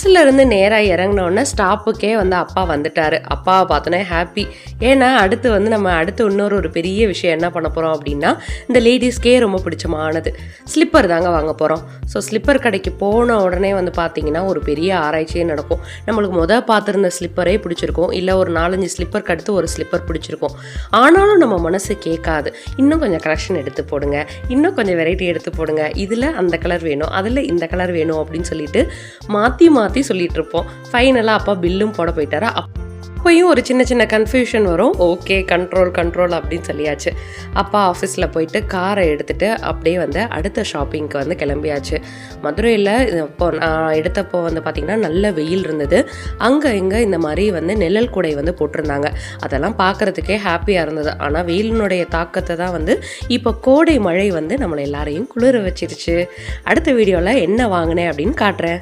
பஸ்ஸிலேருந்து நேராக இறங்கினோடனே ஸ்டாப்புக்கே அப்பா வந்துட்டார். அப்பாவை பார்த்தோன்னே ஹாப்பி. ஏன்னா அடுத்து இன்னொரு ஒரு பெரிய விஷயம் என்ன பண்ண போகிறோம் அப்படின்னா, இந்த லேடிஸ்க்கே ரொம்ப பிடிச்சமானது ஸ்லிப்பர் தாங்க வாங்க போகிறோம். ஸோ ஸ்லிப்பர் கடைக்கு போன உடனே பார்த்தீங்கன்னா ஒரு பெரிய ஆராய்ச்சியே நடக்கும். நம்மளுக்கு பார்த்துருந்த ஸ்லிப்பரே பிடிச்சிருக்கும், இல்லை ஒரு 4-5 ஸ்லிப்பருக்கு அடுத்து ஒரு ஸ்லிப்பர் பிடிச்சிருக்கும். ஆனாலும் நம்ம மனசு கேட்காது, இன்னும் கொஞ்சம் கலெக்ஷன் எடுத்து போடுங்க, இன்னும் கொஞ்சம் வெரைட்டி எடுத்து போடுங்க, இதில் அந்த கலர் வேணும், அதில் இந்த கலர் வேணும் அப்படின்னு சொல்லிட்டு மாற்றி சொல்லிட்டு இருப்போம். ஃபைனலாக அப்பா பில்லும் போட போயிட்டாரா. அப்பயும் ஒரு சின்ன கன்ஃபியூஷன் வரும். ஓகே, கண்ட்ரோல் அப்படின்னு சொல்லியாச்சு. அப்பா ஆஃபீஸில் போயிட்டு காரை எடுத்துகிட்டு அப்படியே அடுத்த ஷாப்பிங்க்கு கிளம்பியாச்சு. மதுரையில் இப்போ நான் எடுத்தப்போ பார்த்திங்கன்னா நல்ல வெயில் இருந்தது. அங்கே இங்கே இந்த மாதிரி நிழல் கூடை போட்டிருந்தாங்க. அதெல்லாம் பார்க்குறதுக்கே ஹாப்பியாக இருந்தது. ஆனால் வெயிலினுடைய தாக்கத்தை தான் இப்போ கோடை மழை நம்மளை எல்லாரையும் குளிர வச்சிருச்சு. அடுத்த வீடியோவில் என்ன வாங்கினேன் அப்படின்னு காட்டுறேன்.